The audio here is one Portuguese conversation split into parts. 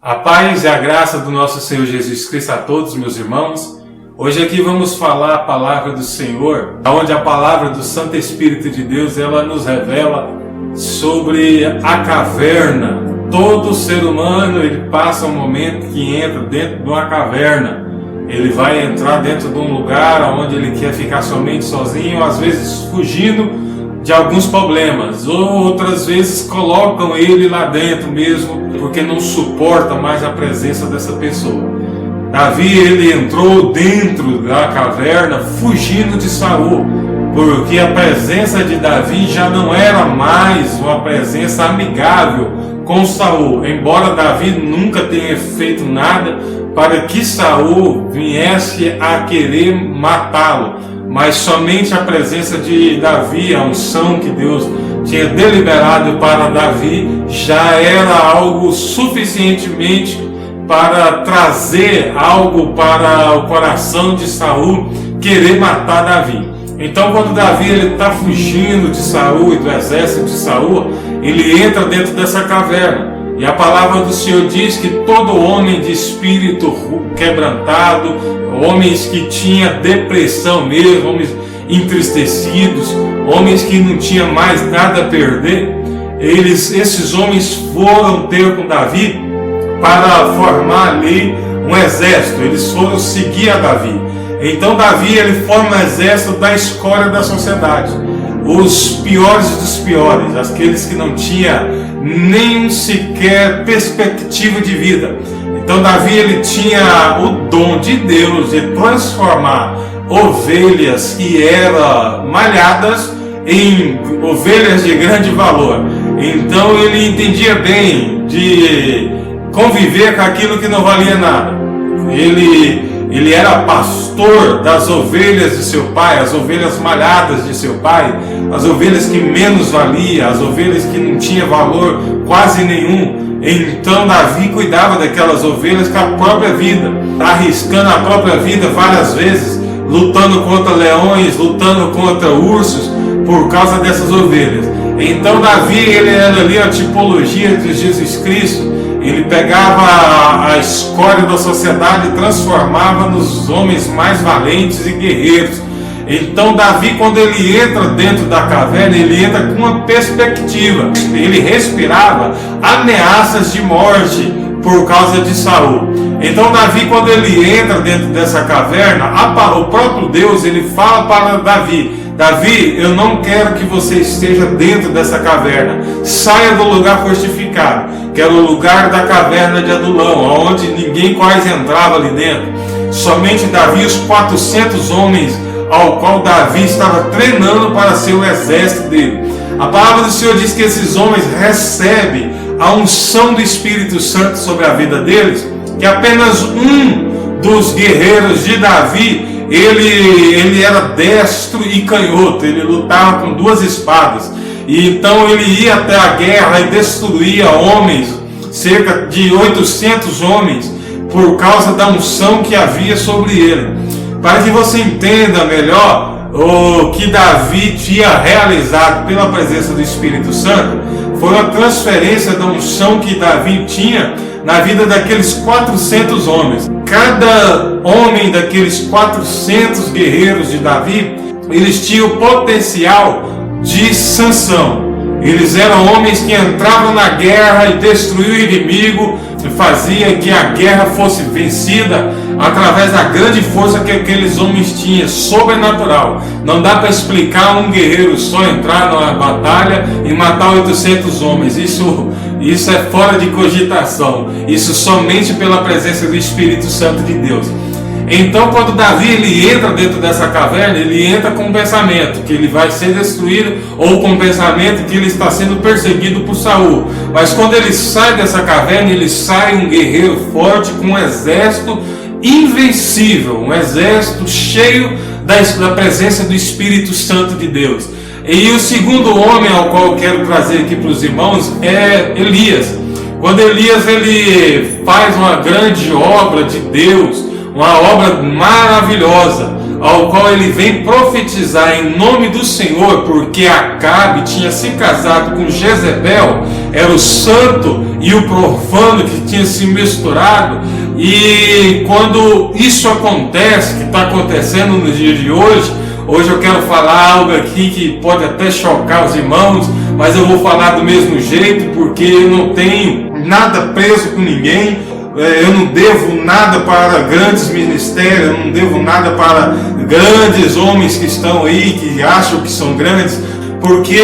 A paz e a graça do nosso Senhor Jesus Cristo a todos, meus irmãos. Hoje aqui vamos falar a palavra do Senhor, onde a palavra do Santo Espírito de Deus, ela nos revela sobre a caverna. Todo ser humano, ele passa um momento que entra dentro de uma caverna. Ele vai entrar dentro de um lugar onde ele quer ficar somente sozinho, às vezes fugindo de alguns problemas, ou outras vezes colocam ele lá dentro mesmo, porque não suporta mais a presença dessa pessoa. Davi, ele entrou dentro da caverna fugindo de Saul, porque a presença de Davi já não era mais uma presença amigável com Saul, embora Davi nunca tenha feito nada para que Saul viesse a querer matá-lo, mas somente a presença de Davi, a unção que Deus tinha deliberado para Davi, já era algo suficientemente para trazer algo para o coração de Saul querer matar Davi. Então, quando Davi está fugindo de Saul e do exército de Saul, ele entra dentro dessa caverna. E a palavra do Senhor diz que todo homem de espírito quebrantado, homens que tinham depressão mesmo, homens entristecidos, homens que não tinham mais nada a perder, esses homens foram ter com Davi para formar ali um exército. Eles foram seguir a Davi. Então Davi, ele forma um exército da escória da sociedade, os piores dos piores, aqueles que não tinham nem sequer perspectiva de vida. Então Davi, ele tinha o dom de Deus de transformar ovelhas que eram malhadas em ovelhas de grande valor. Então ele entendia bem de conviver com aquilo que não valia nada. Ele era pastor das ovelhas de seu pai, as ovelhas malhadas de seu pai, as ovelhas que menos valiam, as ovelhas que não tinham valor quase nenhum. Então Davi cuidava daquelas ovelhas com a própria vida, arriscando a própria vida várias vezes, lutando contra leões, lutando contra ursos, por causa dessas ovelhas. Então Davi, ele era ali a tipologia de Jesus Cristo. Ele pegava a escória da sociedade e transformava nos homens mais valentes e guerreiros. Então Davi, quando ele entra dentro da caverna, ele entra com uma perspectiva. Ele respirava ameaças de morte por causa de Saul. Então Davi, quando ele entra dentro dessa caverna, o próprio Deus, ele fala para Davi: Davi, eu não quero que você esteja dentro dessa caverna. Saia do lugar fortificado, que era o lugar da caverna de Adulão, onde ninguém quase entrava ali dentro. Somente Davi e os 400 homens ao qual Davi estava treinando para ser o exército dele. A palavra do Senhor diz que esses homens recebem a unção do Espírito Santo sobre a vida deles, que apenas um dos guerreiros de Davi, ele era destro e canhoto, ele lutava com duas espadas, e então ele ia até a guerra e destruía homens, cerca de 800 homens, por causa da unção que havia sobre ele. Para que você entenda melhor o que Davi tinha realizado pela presença do Espírito Santo, foi a transferência da unção que Davi tinha na vida daqueles 400 homens. Cada homem daqueles 400 guerreiros de Davi, eles tinham o potencial de Sansão. Eles eram homens que entravam na guerra e destruíam o inimigo, e fazia que a guerra fosse vencida através da grande força que aqueles homens tinham, sobrenatural. Não dá para explicar um guerreiro só entrar numa batalha e matar 800 homens. Isso é fora de cogitação. Isso somente pela presença do Espírito Santo de Deus. Então, quando Davi ele entra dentro dessa caverna, ele entra com um pensamento que ele vai ser destruído, ou com um pensamento que ele está sendo perseguido por Saul. Mas quando ele sai dessa caverna, ele sai um guerreiro forte, com um exército invencível, um exército cheio da presença do Espírito Santo de Deus. E o segundo homem ao qual eu quero trazer aqui para os irmãos é Elias. Quando Elias ele faz uma grande obra de Deus, uma obra maravilhosa, ao qual ele vem profetizar em nome do Senhor, porque Acabe tinha se casado com Jezebel, era o santo e o profano que tinha se misturado. E quando isso acontece, que está acontecendo nos dias de hoje eu quero falar algo aqui que pode até chocar os irmãos, mas eu vou falar do mesmo jeito, porque eu não tenho nada preso com ninguém. Eu não devo nada para grandes ministérios, eu não devo nada para grandes homens que estão aí, que acham que são grandes, porque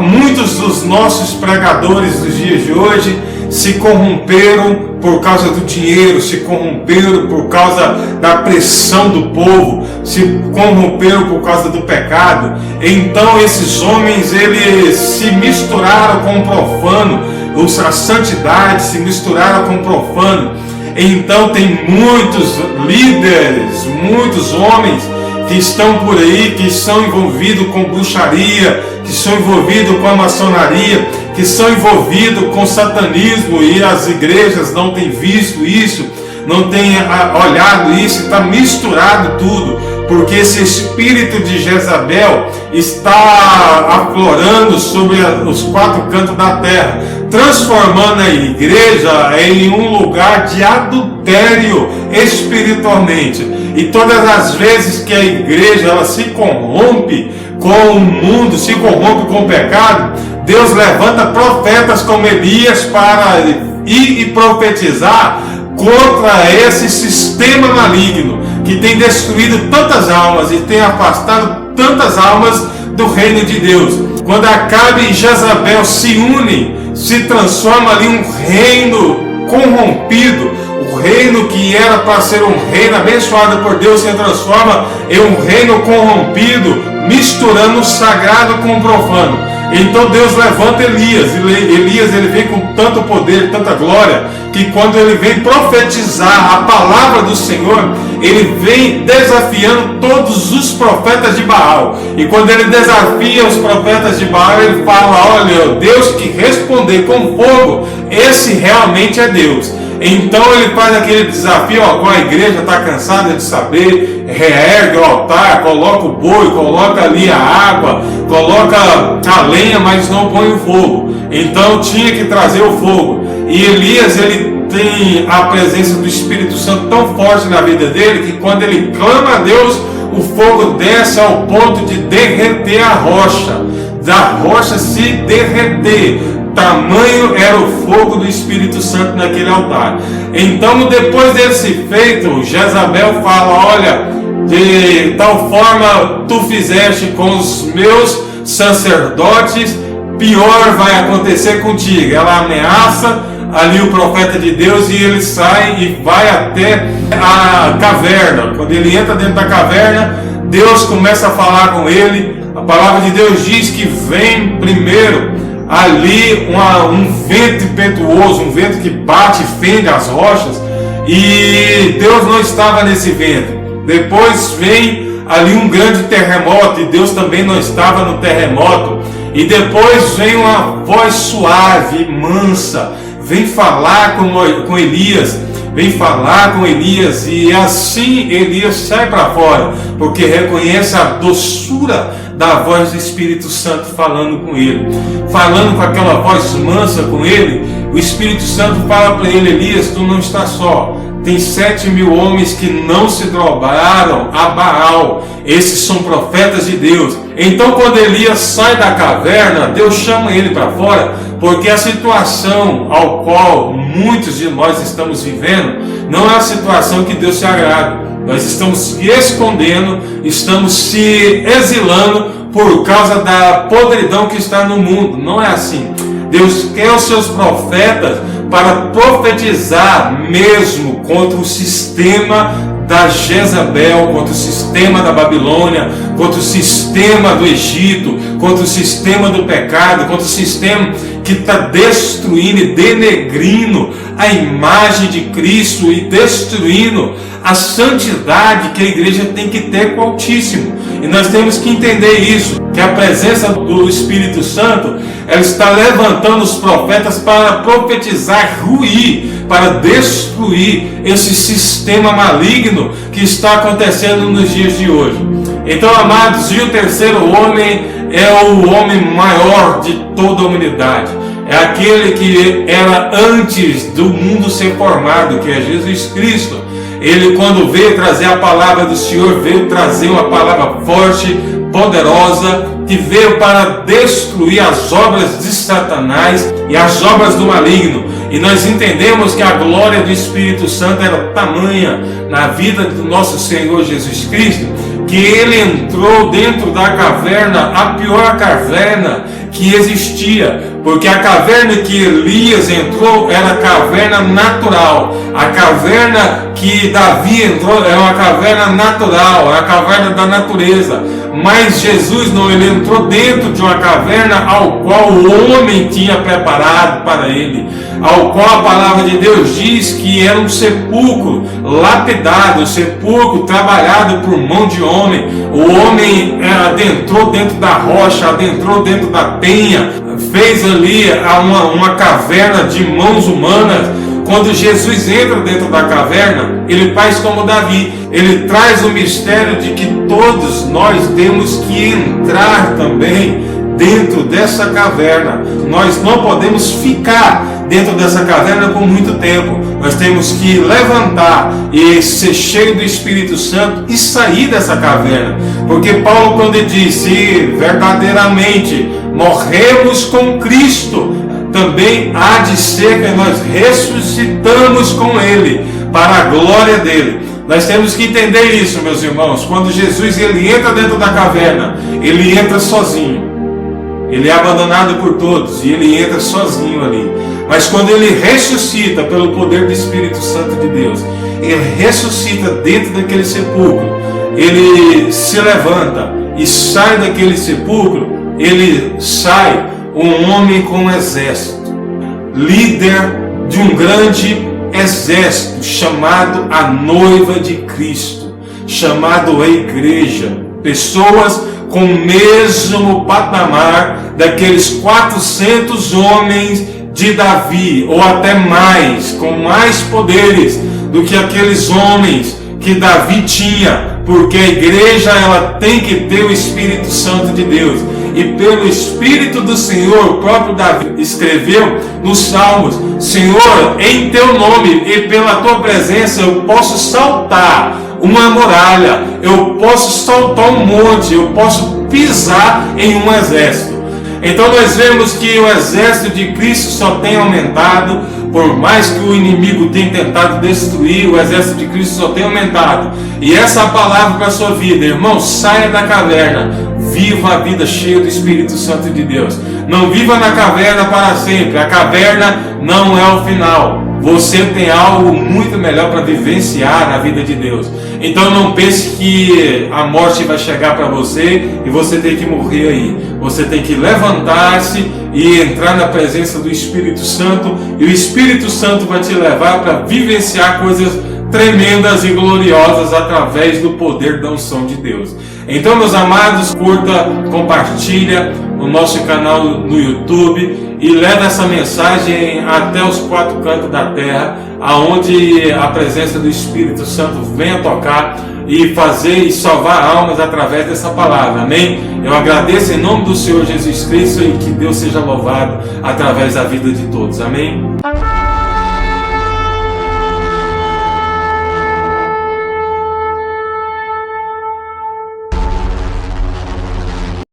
muitos dos nossos pregadores dos dias de hoje se corromperam por causa do dinheiro, se corromperam por causa da pressão do povo, se corromperam por causa do pecado. Então esses homens, eles se misturaram com o profano, a santidade se misturaram com o profano. Então tem muitos líderes, muitos homens que estão por aí, que são envolvidos com bruxaria, que são envolvidos com a maçonaria, que são envolvidos com satanismo, e as igrejas não têm visto isso, não têm olhado isso, está misturado tudo, porque esse espírito de Jezabel está aflorando sobre os quatro cantos da terra, transformando a igreja em um lugar de adultério espiritualmente. E todas as vezes que a igreja ela se corrompe com o mundo, se corrompe com o pecado, Deus levanta profetas como Elias para ir e profetizar contra esse sistema maligno que tem destruído tantas almas e tem afastado tantas almas do reino de Deus. Quando Acabe e Jezabel se unem, se transforma ali um reino corrompido. O reino que era para ser um reino abençoado por Deus se transforma em um reino corrompido, misturando o sagrado com o profano. Então Deus levanta Elias, e Elias ele vem com tanto poder, tanta glória, que quando ele vem profetizar a palavra do Senhor, ele vem desafiando todos os profetas de Baal. E quando ele desafia os profetas de Baal, ele fala: olha, Deus que responder com fogo, esse realmente é Deus. Então ele faz aquele desafio, ó, a igreja está cansada de saber, reergue o altar, coloca o boi, coloca ali a água, coloca a lenha, mas não põe o fogo. Então tinha que trazer o fogo. E Elias, ele tem a presença do Espírito Santo tão forte na vida dele, que quando ele clama a Deus, o fogo desce ao ponto de derreter a rocha, da rocha se derreter. Tamanho era o fogo do Espírito Santo naquele altar. Então, depois desse feito, Jezabel fala: olha, de tal forma tu fizeste com os meus sacerdotes, pior vai acontecer contigo. Ela ameaça ali o profeta de Deus, e ele sai e vai até a caverna. Quando ele entra dentro da caverna, Deus começa a falar com ele. A palavra de Deus diz que vem primeiro ali um vento impetuoso, um vento que bate e fende as rochas, e Deus não estava nesse vento. Depois vem ali um grande terremoto, e Deus também não estava no terremoto. E depois vem uma voz suave, mansa, vem falar com Elias, e assim Elias sai para fora, porque reconhece a doçura da voz do Espírito Santo falando com ele, falando com aquela voz mansa com ele. O Espírito Santo fala para ele: Elias, tu não estás só, tem 7.000 homens que não se dobraram a Baal, esses são profetas de Deus. Então quando Elias sai da caverna, Deus chama ele para fora, porque a situação ao qual muitos de nós estamos vivendo não é a situação que Deus se agrada. Nós estamos se escondendo, estamos se exilando por causa da podridão que está no mundo. Não é assim. Deus quer os seus profetas para profetizar mesmo contra o sistema da Jezabel, contra o sistema da Babilônia, contra o sistema do Egito, contra o sistema do pecado, contra o sistema que está destruindo e denegrindo a imagem de Cristo e destruindo a santidade que a igreja tem que ter com o Altíssimo. E nós temos que entender isso, que a presença do Espírito Santo, ela está levantando os profetas para profetizar, ruir, para destruir esse sistema maligno que está acontecendo nos dias de hoje. Então, amados, e o terceiro homem é o homem maior de toda a humanidade. é aquele que era antes do mundo ser formado, que é Jesus Cristo. Ele, quando veio trazer a palavra do Senhor, veio trazer uma palavra forte, poderosa, que veio para destruir as obras de Satanás e as obras do maligno. E nós entendemos que a glória do Espírito Santo era tamanha na vida do nosso Senhor Jesus Cristo, que ele entrou dentro da caverna, a pior caverna que existia, porque a caverna que Elias entrou era a caverna natural. A caverna que Davi entrou era uma caverna natural, a caverna da natureza. Mas Jesus não, ele entrou dentro de uma caverna ao qual o homem tinha preparado para ele, ao qual a palavra de Deus diz que era um sepulcro lapidado, um sepulcro trabalhado por mão de homem. O homem adentrou dentro da rocha, adentrou dentro da penha, fez ali uma caverna de mãos humanas. Quando Jesus entra dentro da caverna, ele faz como Davi, ele traz o mistério de que todos nós temos que entrar também dentro dessa caverna. Nós não podemos ficar dentro dessa caverna por muito tempo. Nós temos que levantar e ser cheio do Espírito Santo e sair dessa caverna. Porque Paulo, quando ele diz: se verdadeiramente morremos com Cristo, também há de ser que nós ressuscitamos com Ele, para a glória dele. Nós temos que entender isso, meus irmãos. Quando Jesus ele entra dentro da caverna, ele entra sozinho. Ele é abandonado por todos e ele entra sozinho ali. Mas quando ele ressuscita pelo poder do Espírito Santo de Deus, ele ressuscita dentro daquele sepulcro, ele se levanta e sai daquele sepulcro. Ele sai um homem com um exército, líder de um grande exército, chamado a noiva de Cristo, chamado a igreja. Pessoas com o mesmo patamar daqueles 400 homens de Davi, ou até mais, com mais poderes do que aqueles homens que Davi tinha, porque a igreja ela tem que ter o Espírito Santo de Deus. E pelo Espírito do Senhor, o próprio Davi escreveu nos Salmos: Senhor, em teu nome e pela tua presença eu posso saltar uma muralha, eu posso saltar um monte, eu posso pisar em um exército. Então nós vemos que o exército de Cristo só tem aumentado. Por mais que o inimigo tenha tentado destruir, o exército de Cristo só tem aumentado. E essa palavra para a sua vida, irmão: saia da caverna, viva a vida cheia do Espírito Santo de Deus. Não viva na caverna para sempre. A caverna não é o final. Você tem algo muito melhor para vivenciar na vida de Deus. Então não pense que a morte vai chegar para você e você tem que morrer aí. Você tem que levantar-se e entrar na presença do Espírito Santo, e o Espírito Santo vai te levar para vivenciar coisas tremendas e gloriosas através do poder da unção de Deus. Então, meus amados, curta, compartilha o nosso canal no YouTube e leva essa mensagem até os 4 cantos da terra, aonde a presença do Espírito Santo venha tocar e fazer e salvar almas através dessa palavra. Amém? Eu agradeço em nome do Senhor Jesus Cristo, e que Deus seja louvado através da vida de todos. Amém?